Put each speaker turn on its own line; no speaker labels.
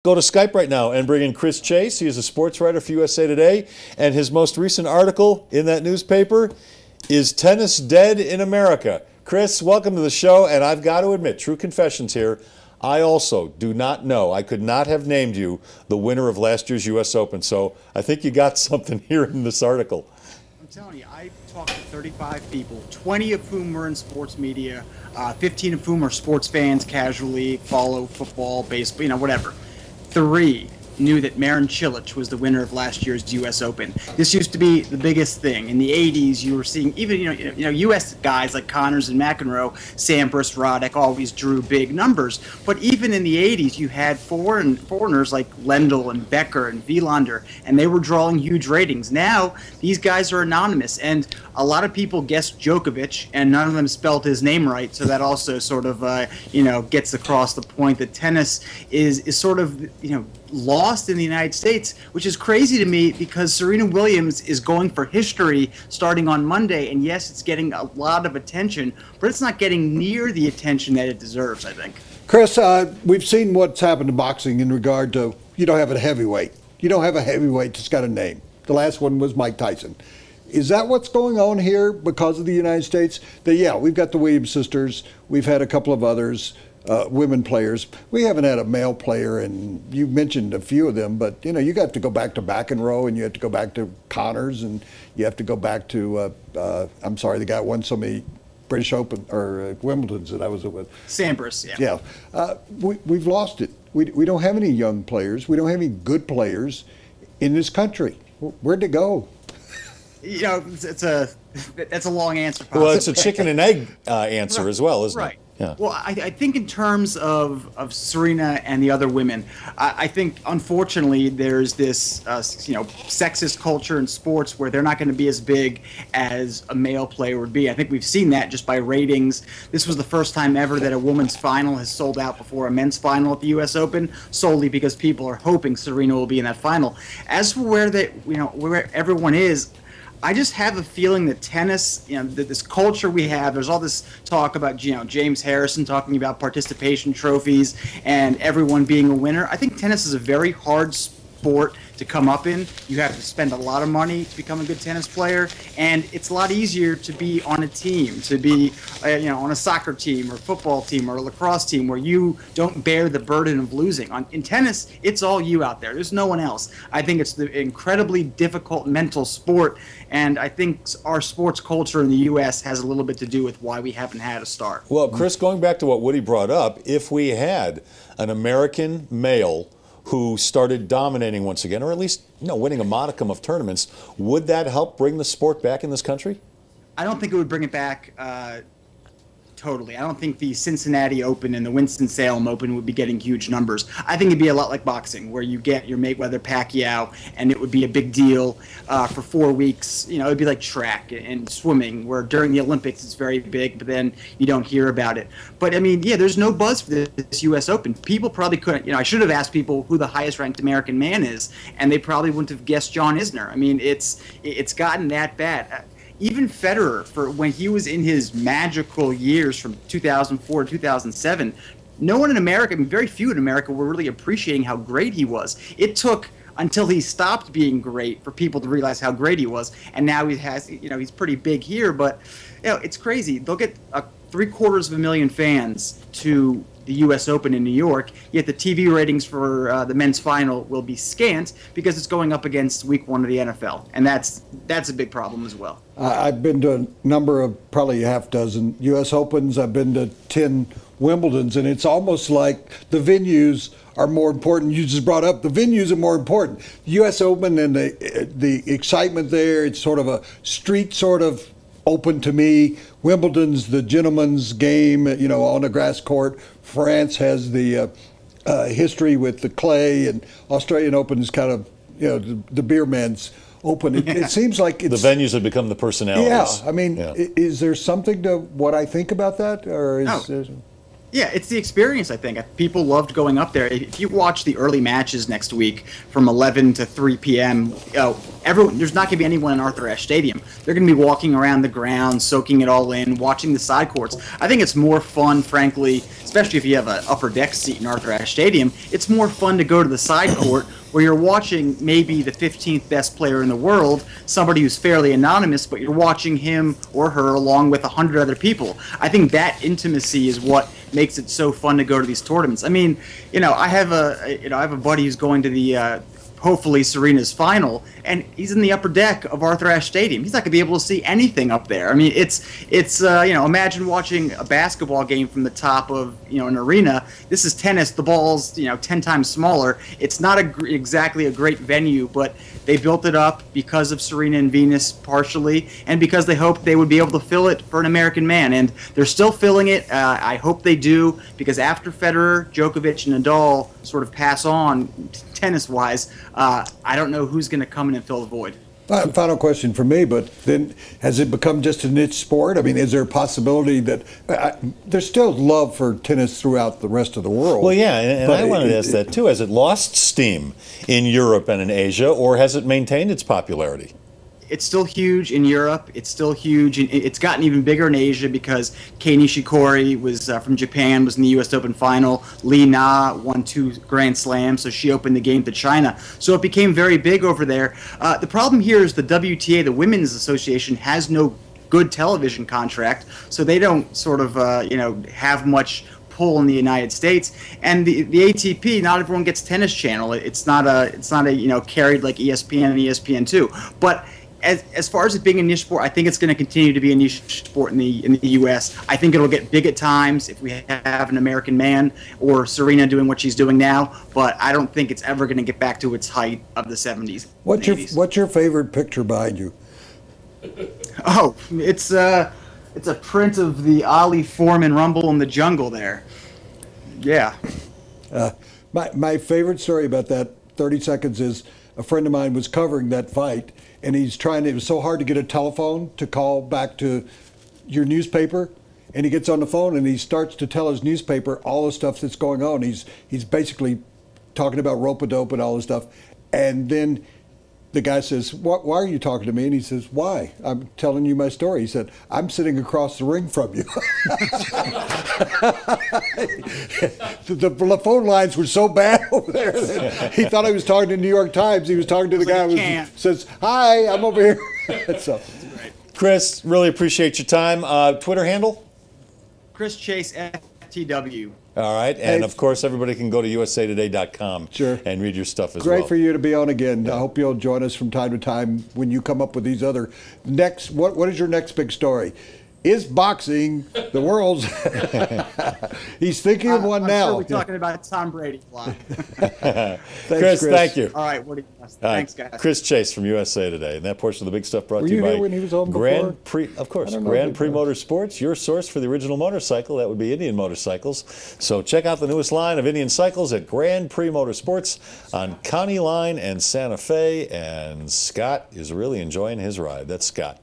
Go to Skype right now and bring in Chris Chase. He is a sports writer for USA Today, and his most recent article in that newspaper is Tennis Dead in America. Chris, welcome to the show, and I've got to admit, true confessions here, I also do not know. I could not have named you the winner of last year's U.S. Open, so I think you got something here in this article.
I'm telling you, I talked to 35 people, 20 of whom were in sports media, 15 of whom are sports fans, casually follow football, baseball, whatever. 3 knew that Marin Cilic was the winner of last year's U.S. Open. This used to be the biggest thing. In the 80s, you were seeing even U.S. guys like Connors and McEnroe, Sampras, Roddick always drew big numbers. But even in the 80s, you had foreigners like Lendl and Becker and Wielander, and they were drawing huge ratings. Now, these guys are anonymous, and a lot of people guessed Djokovic, and none of them spelled his name right, so that also sort of, gets across the point that tennis is sort of, lost in the United States, which is crazy to me because Serena Williams is going for history starting on Monday, and yes, it's getting a lot of attention, but it's not getting near the attention that it deserves, I think.
Chris, we've seen what's happened to boxing in regard to you don't have a heavyweight. You don't have a heavyweight that's got a name. The last one was Mike Tyson. Is that what's going on here because of the United States? We've got the Williams sisters. We've had a couple of others. Women players. We haven't had a male player, and you mentioned a few of them, but you got to go back to McEnroe, and you have to go back to Connors, and you have to go back to the guy who won so many British Open or Wimbledons that I was with.
Sampras, yeah.
Yeah, we've lost it. We don't have any young players. We don't have any good players in this country. Where'd it go?
That's a long answer. Possibly.
Well, it's a chicken and egg answer as well, isn't it?
Yeah. Well, I think in terms of Serena and the other women, I think unfortunately there's this sexist culture in sports where they're not going to be as big as a male player would be. I think we've seen that just by ratings. This was the first time ever that a women's final has sold out before a men's final at the U.S. Open, solely because people are hoping Serena will be in that final. As for where everyone is, I just have a feeling that tennis, that this culture we have, there's all this talk about, James Harrison talking about participation trophies and everyone being a winner. I think tennis is a very hard sport to come up in. You have to spend a lot of money to become a good tennis player, and it's a lot easier to be on a team, to be on a soccer team or football team or a lacrosse team where you don't bear the burden of losing. In tennis, it's all you out there. There's no one else. I think it's the incredibly difficult mental sport, and I think our sports culture in the U.S. has a little bit to do with why we haven't had a start.
Well, Chris, going back to what Woody brought up, if we had an American male who started dominating once again, or at least winning a modicum of tournaments, would that help bring the sport back in this country?
I don't think it would bring it back totally. I don't think the Cincinnati Open and the Winston-Salem Open would be getting huge numbers. I think it'd be a lot like boxing, where you get your Mayweather-Pacquiao, and it would be a big deal for 4 weeks. It would be like track and swimming, where during the Olympics it's very big, but then you don't hear about it. But, there's no buzz for this U.S. Open. People probably couldn't, I should have asked people who the highest-ranked American man is, and they probably wouldn't have guessed John Isner. It's gotten that bad. Even Federer, for when he was in his magical years from 2004 to 2007, no one in America, very few in America, were really appreciating how great he was. It took until he stopped being great for people to realize how great he was, and now he's pretty big here. But it's crazy. They'll get 750,000 fans to the U.S. Open in New York, yet the TV ratings for the men's final will be scant because it's going up against week 1 of the NFL, and that's a big problem as well.
I've been to a number of, probably a half dozen U.S. Opens. I've been to 10 Wimbledons, and it's almost like the venues are more important. You just brought up the venues are more important. The U.S. Open and the excitement there, it's sort of a street sort of open to me. Wimbledon's the gentleman's game, on a grass court. France has the history with the clay, and Australian Open is kind of, the beer man's open. It seems like it's...
The venues have become the personalities.
Yeah, is there something to what I think about that? Or is...
Yeah, it's the experience, I think. People loved going up there. If you watch the early matches next week from 11 to 3 p.m., there's not going to be anyone in Arthur Ashe Stadium. They're going to be walking around the ground, soaking it all in, watching the side courts. I think it's more fun, frankly, especially if you have an upper deck seat in Arthur Ashe Stadium. It's more fun to go to the side court where you're watching maybe the 15th best player in the world, somebody who's fairly anonymous, but you're watching him or her along with 100 other people. I think that intimacy is what makes it so fun to go to these tournaments. I mean, I have a buddy who's going to the hopefully Serena's final, and he's in the upper deck of Arthur Ashe Stadium. He's not going to be able to see anything up there. I mean, it's imagine watching a basketball game from the top of an arena. This is tennis. The ball's 10 times smaller. It's not exactly a great venue, but they built it up because of Serena and Venus partially, and because they hoped they would be able to fill it for an American man, and they're still filling it. I hope they do, because after Federer, Djokovic, and Nadal sort of pass on tennis-wise, I don't know who's going to come in and fill the void.
Final question for me, but then has it become just a niche sport? I mean, is there a possibility that there's still love for tennis throughout the rest of the world?
Well, yeah, and I wanted to ask that too. Has it lost steam in Europe and in Asia, or has it maintained its popularity?
It's still huge in Europe. It's still huge. It's gotten even bigger in Asia because Kei Nishikori was from Japan, was in the U.S. Open final. Li Na won 2 Grand Slams, so she opened the game to China. So it became very big over there. The problem here is the WTA, the Women's Association, has no good television contract, so they don't sort of have much pull in the United States. And the ATP, not everyone gets Tennis Channel. It's not a carried like ESPN and ESPN2, but as far as it being a niche sport, I think it's going to continue to be a niche sport in the U.S. I think it'll get big at times if we have an American man or Serena doing what she's doing now, but I don't think it's ever going to get back to its height of the 70s.
What's your favorite picture behind you?
Oh, it's a print of the Ali Foreman Rumble in the Jungle there. Yeah.
My favorite story about that 30 seconds is a friend of mine was covering that fight, and it was so hard to get a telephone to call back to your newspaper, and he gets on the phone and he starts to tell his newspaper all the stuff that's going on. He's basically talking about rope-a-dope and all this stuff, and then the guy says, why are you talking to me? And he says, why? I'm telling you my story. He said, I'm sitting across the ring from you. The phone lines were so bad over there that he thought I was talking to the New York Times. He was talking to the guy who says, hi, I'm over here. So,
Chris, really appreciate your time. Twitter handle?
Chris Chase, FTW.
All right, and of course, everybody can go to usatoday.com and read your stuff as well.
Great for you to be on again. I hope you'll join us from time to time when you come up with these other next. What is your next big story? Is boxing the world's? He's thinking of one now.
Sure we're talking about Tom Brady a lot.
Thanks,
Chris, thank you.
All right, what do you? Thanks, guys.
Chris Chase from USA Today, and that portion of the big stuff brought
Were
to you by
here when he was on
Grand
before?
Prix, of course, Grand Prix Motorsports, your source for the original motorcycle. That would be Indian motorcycles. So check out the newest line of Indian cycles at Grand Prix Motorsports on County Line and Santa Fe. And Scott is really enjoying his ride. That's Scott.